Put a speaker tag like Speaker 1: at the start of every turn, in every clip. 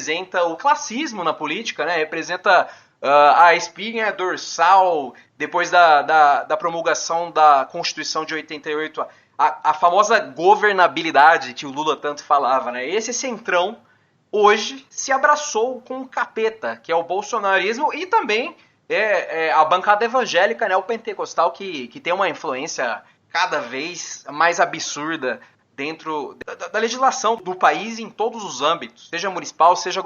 Speaker 1: representa o classismo na política, né? Representa a espinha dorsal, depois da promulgação da Constituição de 88, a famosa governabilidade que o Lula tanto falava, né? Esse centrão hoje se abraçou com o capeta, que é o bolsonarismo, e também a bancada evangélica, né, o pentecostal, que tem uma influência cada vez mais absurda dentro da legislação do país em todos os âmbitos, seja municipal, seja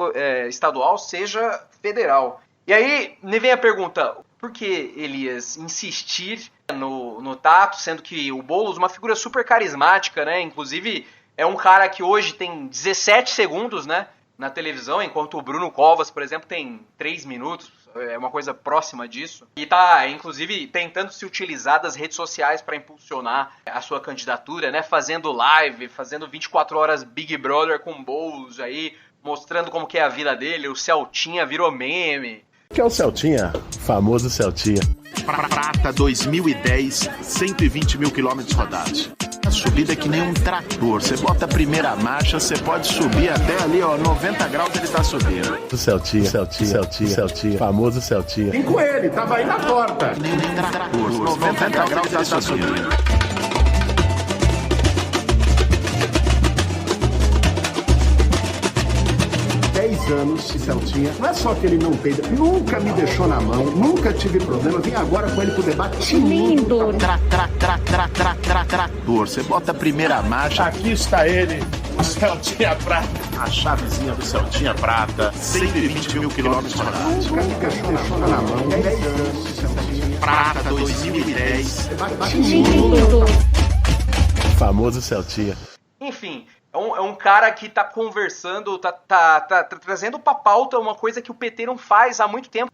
Speaker 1: estadual, seja federal. E aí me vem a pergunta, por que, Elias, insistir no Tato, sendo que o Boulos, uma figura super carismática, né? Inclusive é um cara que hoje tem 17 segundos, né, na televisão, enquanto o Bruno Covas, por exemplo, tem 3 minutos, é uma coisa próxima disso. E tá, inclusive, tentando se utilizar das redes sociais para impulsionar a sua candidatura, né? Fazendo live, fazendo 24 horas Big Brother com Boulos aí, mostrando como que é a vida dele. O Celtinha virou meme.
Speaker 2: Que é o Celtinha, famoso Celtinha.
Speaker 3: Prata 2010, 120 mil quilômetros rodados. A subida é que nem um trator. Você bota a primeira marcha, você pode subir até ali, ó, 90 graus ele tá subindo.
Speaker 2: O Celtinha, famoso Celtinha.
Speaker 4: Vem com ele, tava aí na porta.
Speaker 3: Nem um trator, 90 graus ele tá subindo.
Speaker 4: Anos, esse Celtinha, não é só que ele não peida, nunca me deixou na mão, nunca tive problema, vim agora com ele pro debate.
Speaker 3: Lindo! Trator, você bota a primeira marcha.
Speaker 2: Aqui está ele, o Celtinha Prata.
Speaker 3: A chavezinha do Celtinha Prata, 120 mil quilômetros rodados.
Speaker 4: Nunca me deixou na mão, 10 anos, Celtinha.
Speaker 3: Prata 2010.
Speaker 4: Lindo!
Speaker 2: Famoso Celtinha.
Speaker 1: Enfim, é um cara que tá conversando, tá trazendo pra pauta uma coisa que o PT não faz há muito tempo.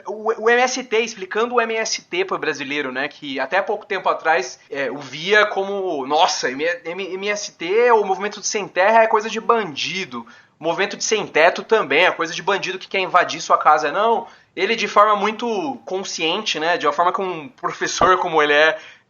Speaker 1: O MST, explicando o MST pro brasileiro, né? Que até pouco tempo atrás o via como, nossa, MST, o movimento de sem terra é coisa de bandido. O movimento de sem teto também é coisa de bandido que quer invadir sua casa. Não, ele de forma muito consciente, né? De uma forma que um professor como ele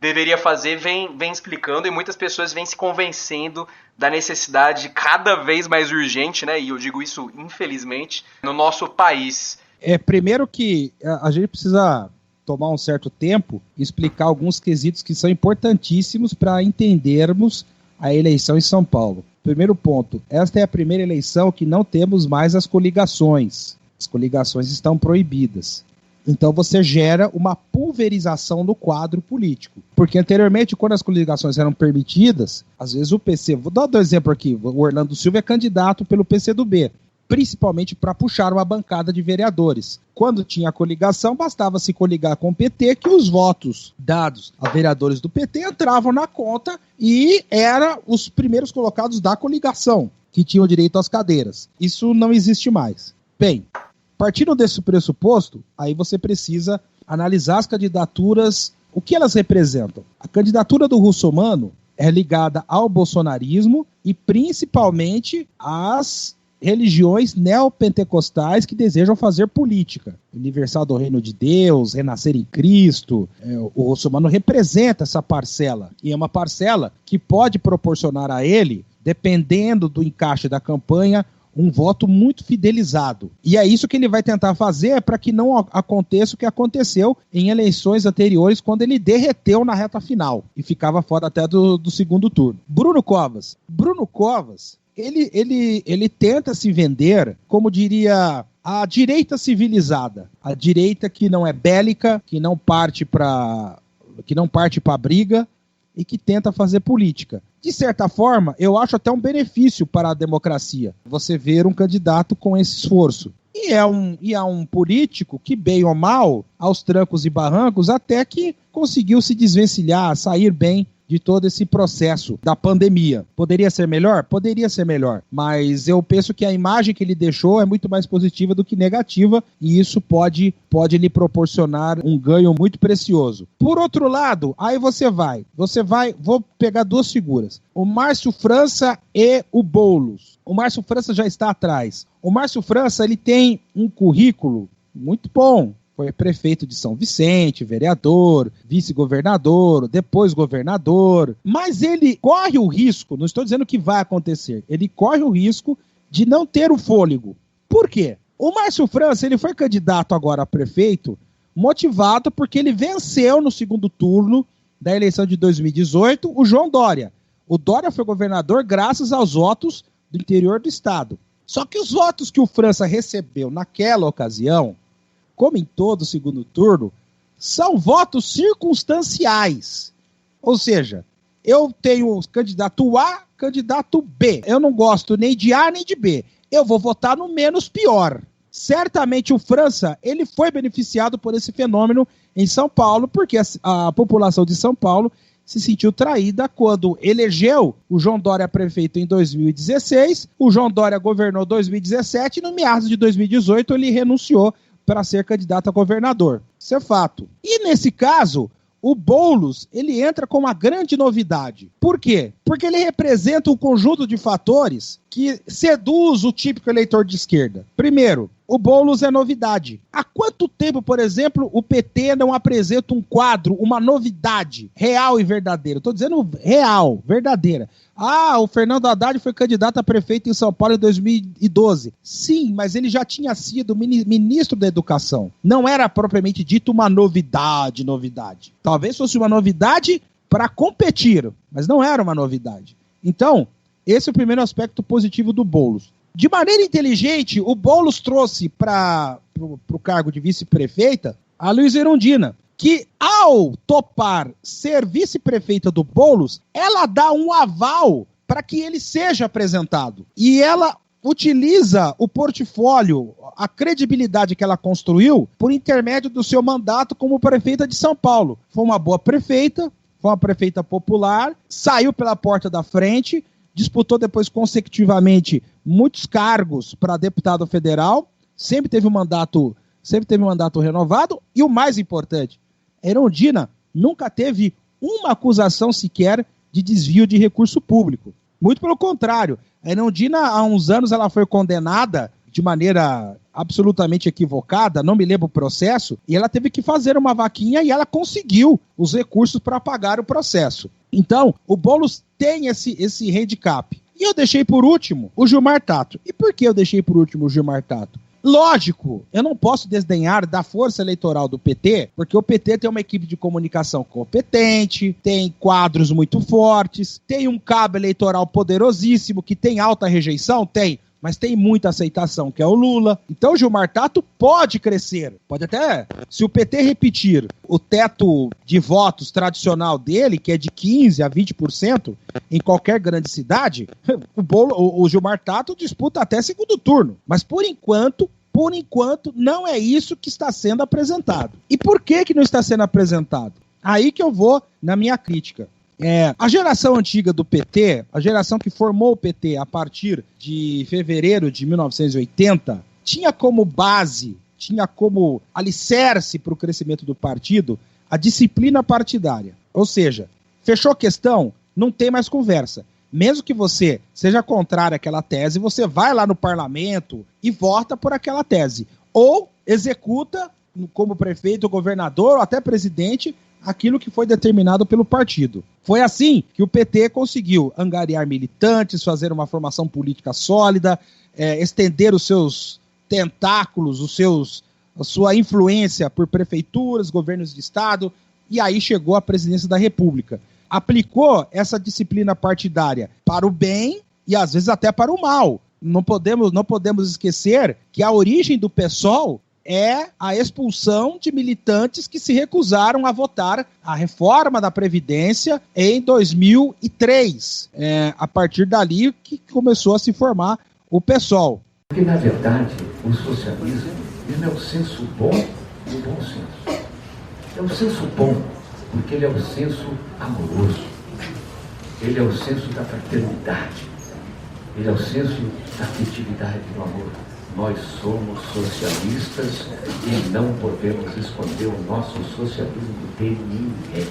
Speaker 1: deveria fazer, vem explicando, e muitas pessoas vêm se convencendo da necessidade cada vez mais urgente, né, e eu digo isso infelizmente, no nosso país.
Speaker 5: Primeiro que a gente precisa tomar um certo tempo e explicar alguns quesitos que são importantíssimos para entendermos a eleição em São Paulo. Primeiro ponto, esta é a primeira eleição que não temos mais as coligações. As coligações estão proibidas. Então você gera uma pulverização do quadro político. Porque anteriormente, quando as coligações eram permitidas, às vezes o PC... Vou dar um exemplo aqui. O Orlando Silva é candidato pelo PCdoB, principalmente para puxar uma bancada de vereadores. Quando tinha coligação, bastava se coligar com o PT, que os votos dados a vereadores do PT entravam na conta e eram os primeiros colocados da coligação, que tinham direito às cadeiras. Isso não existe mais. Bem... Partindo desse pressuposto, aí você precisa analisar as candidaturas, o que elas representam. A candidatura do Russomano é ligada ao bolsonarismo e principalmente às religiões neopentecostais que desejam fazer política. Universal do Reino de Deus, Renascer em Cristo. O Russomano representa essa parcela, e é uma parcela que pode proporcionar a ele, dependendo do encaixe da campanha, um voto muito fidelizado. E é isso que ele vai tentar fazer para que não aconteça o que aconteceu em eleições anteriores, quando ele derreteu na reta final e ficava fora até do segundo turno. Bruno Covas, ele tenta se vender, como diria, a direita civilizada, a direita que não é bélica, que não parte para a briga e que tenta fazer política. De certa forma, eu acho até um benefício para a democracia você ver um candidato com esse esforço. E é um político que, bem ou mal, aos trancos e barrancos, até que conseguiu se desvencilhar, sair bem de todo esse processo da pandemia. Poderia ser melhor? Poderia ser melhor, mas eu penso que a imagem que ele deixou é muito mais positiva do que negativa, e isso pode lhe proporcionar um ganho muito precioso. Por outro lado, aí vou pegar duas figuras, o Márcio França e o Boulos. O Márcio França já está atrás. O Márcio França, ele tem um currículo muito bom. Foi prefeito de São Vicente, vereador, vice-governador, depois governador. Mas ele corre o risco, não estou dizendo que vai acontecer, ele corre o risco de não ter o fôlego. Por quê? O Márcio França, ele foi candidato agora a prefeito, motivado porque ele venceu no segundo turno da eleição de 2018 o João Dória. O Dória foi governador graças aos votos do interior do estado. Só que os votos que o França recebeu naquela ocasião, como em todo o segundo turno, são votos circunstanciais. Ou seja, eu tenho candidato A, candidato B. Eu não gosto nem de A nem de B. Eu vou votar no menos pior. Certamente o França, ele foi beneficiado por esse fenômeno em São Paulo, porque a população de São Paulo se sentiu traída quando elegeu o João Dória prefeito em 2016, o João Dória governou em 2017 e no meados de 2018 ele renunciou para ser candidato a governador. Isso é fato. E nesse caso, o Boulos, ele entra com uma grande novidade. Por quê? Porque ele representa um conjunto de fatores que seduz o típico eleitor de esquerda. Primeiro, o Boulos é novidade. Há quanto tempo, por exemplo, o PT não apresenta um quadro, uma novidade real e verdadeira? Estou dizendo real, verdadeira. Ah, o Fernando Haddad foi candidato a prefeito em São Paulo em 2012. Sim, mas ele já tinha sido ministro da Educação. Não era propriamente dito uma novidade. Talvez fosse uma novidade para competir, mas não era uma novidade. Então, esse é o primeiro aspecto positivo do Boulos. De maneira inteligente, o Boulos trouxe para o cargo de vice-prefeita a Luísa Erundina, que ao topar ser vice-prefeita do Boulos, ela dá um aval para que ele seja apresentado. E ela utiliza o portfólio, a credibilidade que ela construiu, por intermédio do seu mandato como prefeita de São Paulo. Foi uma boa prefeita, foi uma prefeita popular, saiu pela porta da frente, disputou depois consecutivamente muitos cargos para deputado federal, sempre teve um mandato renovado, e o mais importante, a Erundina nunca teve uma acusação sequer de desvio de recurso público. Muito pelo contrário, a Erundina há uns anos ela foi condenada de maneira absolutamente equivocada, não me lembro o processo, e ela teve que fazer uma vaquinha e ela conseguiu os recursos para pagar o processo. Então, o Boulos tem esse handicap. E eu deixei por último o Gilmar Tato. E por que eu deixei por último o Gilmar Tato? Lógico, eu não posso desdenhar da força eleitoral do PT, porque o PT tem uma equipe de comunicação competente, tem quadros muito fortes, tem um cabo eleitoral poderosíssimo, que tem alta rejeição? Tem. Mas tem muita aceitação, que é o Lula. Então o Gilmar Tato pode crescer. Pode até, se o PT repetir o teto de votos tradicional dele, que é de 15% a 20% em qualquer grande cidade, o Gilmar Tato disputa até segundo turno. Mas por enquanto, não é isso que está sendo apresentado. E por que não está sendo apresentado? Aí que eu vou na minha crítica. A geração antiga do PT, a geração que formou o PT a partir de fevereiro de 1980, tinha como base, tinha como alicerce para o crescimento do partido a disciplina partidária. Ou seja, fechou questão, não tem mais conversa. Mesmo que você seja contrário àquela tese, você vai lá no parlamento e vota por aquela tese. Ou executa, como prefeito, governador ou até presidente, aquilo que foi determinado pelo partido. Foi assim que o PT conseguiu angariar militantes, fazer uma formação política sólida, estender os seus tentáculos, a sua influência por prefeituras, governos de estado, e aí chegou à presidência da República. Aplicou essa disciplina partidária para o bem e às vezes até para o mal. Não podemos esquecer que a origem do PSOL é a expulsão de militantes que se recusaram a votar a reforma da Previdência em 2003. A partir dali que começou a se formar o PSOL.
Speaker 6: Porque, na verdade, o socialismo ele é o senso bom do bom senso. É o senso bom, porque ele é o senso amoroso. Ele é o senso da fraternidade. Ele é o senso da afetividade do amor. Nós somos socialistas e não podemos esconder o nosso socialismo de ninguém.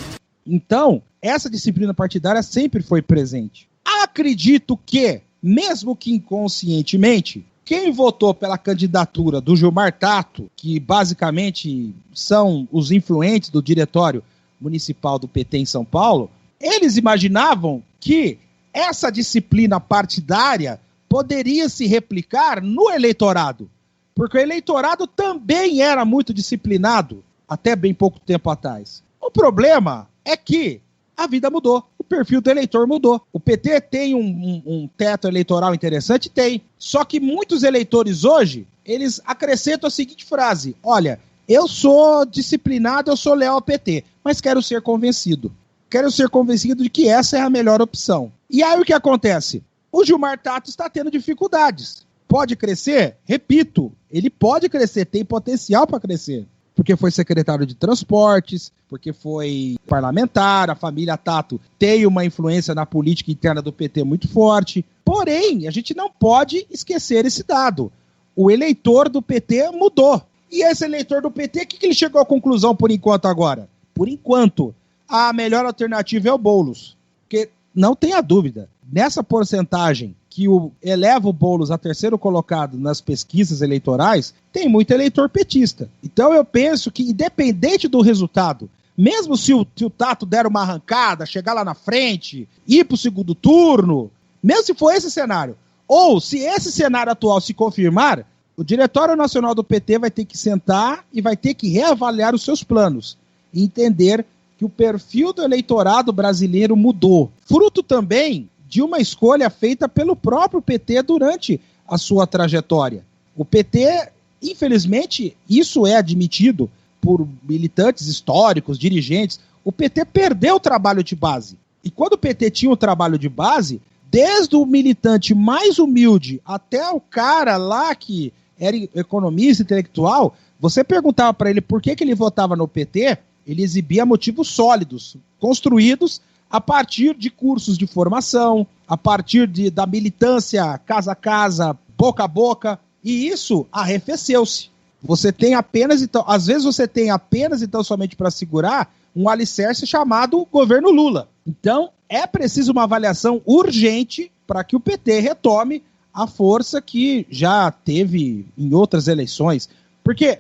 Speaker 5: Então, essa disciplina partidária sempre foi presente. Acredito que, mesmo que inconscientemente, quem votou pela candidatura do Gilmar Tato, que basicamente são os influentes do diretório municipal do PT em São Paulo, eles imaginavam que essa disciplina partidária poderia se replicar no eleitorado, porque o eleitorado também era muito disciplinado até bem pouco tempo atrás. O problema é que a vida mudou, o perfil do eleitor mudou. O PT tem um teto eleitoral interessante? Tem. Só que muitos eleitores hoje, eles acrescentam a seguinte frase: olha, eu sou disciplinado, eu sou leal ao PT, mas quero ser convencido. Quero ser convencido de que essa é a melhor opção. E aí o que acontece? O Gilmar Tato está tendo dificuldades. Pode crescer? Repito, ele pode crescer, tem potencial para crescer. Porque foi secretário de transportes, porque foi parlamentar, a família Tato tem uma influência na política interna do PT muito forte. Porém, a gente não pode esquecer esse dado. O eleitor do PT mudou. E esse eleitor do PT, o que ele chegou à conclusão por enquanto agora? Por enquanto, a melhor alternativa é o Boulos. Porque não tenha dúvida, nessa porcentagem que eleva o Boulos a terceiro colocado nas pesquisas eleitorais, tem muito eleitor petista. Então eu penso que, independente do resultado, mesmo se o Tato der uma arrancada, chegar lá na frente, ir para o segundo turno, mesmo se for esse cenário, ou se esse cenário atual se confirmar, o Diretório Nacional do PT vai ter que sentar e vai ter que reavaliar os seus planos e entender que o perfil do eleitorado brasileiro mudou. Fruto também de uma escolha feita pelo próprio PT durante a sua trajetória. O PT, infelizmente, isso é admitido por militantes históricos, dirigentes, o PT perdeu o trabalho de base. E quando o PT tinha o trabalho de base, desde o militante mais humilde até o cara lá que era economista, intelectual, você perguntava para ele por que ele votava no PT, ele exibia motivos sólidos, construídos a partir de cursos de formação, a partir da militância casa a casa, boca a boca, e isso arrefeceu-se. Você tem apenas, então, às vezes você tem apenas, então, somente para segurar, um alicerce chamado governo Lula. Então, é preciso uma avaliação urgente para que o PT retome a força que já teve em outras eleições. Porque,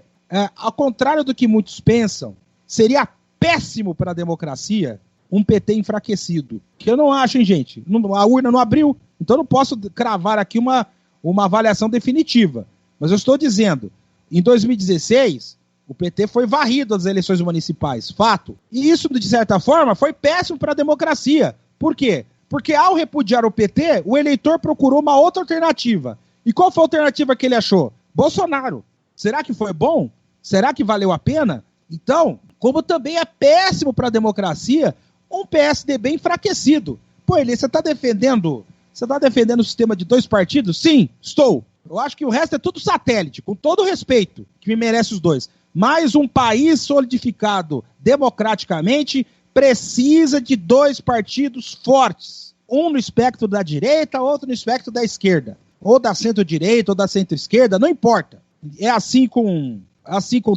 Speaker 5: ao contrário do que muitos pensam, seria péssimo para a democracia um PT enfraquecido. Que eu não acho, hein, gente? A urna não abriu, então eu não posso cravar aqui uma avaliação definitiva. Mas eu estou dizendo, em 2016, o PT foi varrido das eleições municipais, fato. E isso, de certa forma, foi péssimo para a democracia. Por quê? Porque ao repudiar o PT, o eleitor procurou uma outra alternativa. E qual foi a alternativa que ele achou? Bolsonaro. Será que foi bom? Será que valeu a pena? Então, como também é péssimo para a democracia, um PSDB enfraquecido. Pô, Eli, você está defendendo o sistema de 2 partidos? Sim, estou. Eu acho que o resto é tudo satélite, com todo o respeito, que me merece os dois. Mas um país solidificado democraticamente precisa de 2 partidos fortes. Um no espectro da direita, outro no espectro da esquerda. Ou da centro-direita, ou da centro-esquerda, não importa. É assim com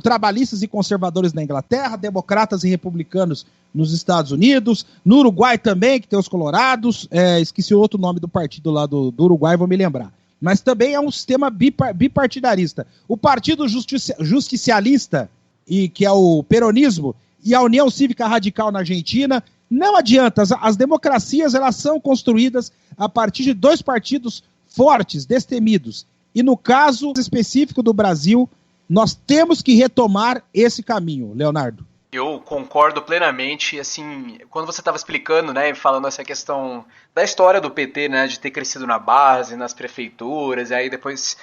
Speaker 5: trabalhistas e conservadores na Inglaterra, democratas e republicanos nos Estados Unidos, no Uruguai também, que tem os colorados, esqueci o outro nome do partido lá do Uruguai, vou me lembrar. Mas também é um sistema bipartidarista. O Partido Justicialista, que é o peronismo, e a União Cívica Radical na Argentina, não adianta, as democracias elas são construídas a partir de 2 partidos fortes, destemidos. E no caso específico do Brasil, nós temos que retomar esse caminho, Leonardo.
Speaker 1: Eu concordo plenamente, assim, quando você estava explicando, né, falando essa questão da história do PT, né, de ter crescido na base, nas prefeituras, e aí depois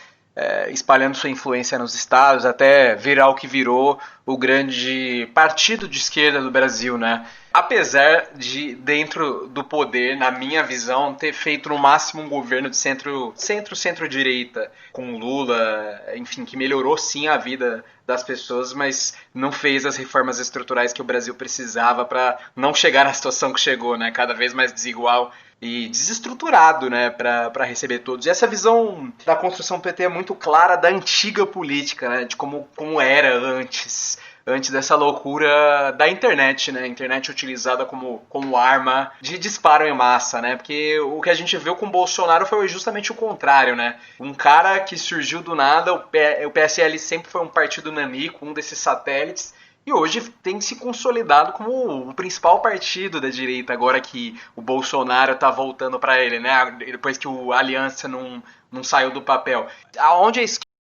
Speaker 1: espalhando sua influência nos estados, até virar o que virou o grande partido de esquerda do Brasil, né. Apesar de, dentro do poder, na minha visão, ter feito no máximo um governo de centro-direita, com Lula, enfim, que melhorou sim a vida das pessoas, mas não fez as reformas estruturais que o Brasil precisava para não chegar na situação que chegou, né? Cada vez mais desigual e desestruturado, né, para receber todos. E essa visão da construção PT é muito clara da antiga política, né, de como era antes dessa loucura da internet, né? A internet utilizada como arma de disparo em massa, né? Porque o que a gente viu com o Bolsonaro foi justamente o contrário, né? Um cara que surgiu do nada, o PSL sempre foi um partido nanico, um desses satélites, e hoje tem se consolidado como o principal partido da direita, agora que o Bolsonaro tá voltando para ele, né? Depois que o Aliança não não saiu do papel. Aonde a esquerda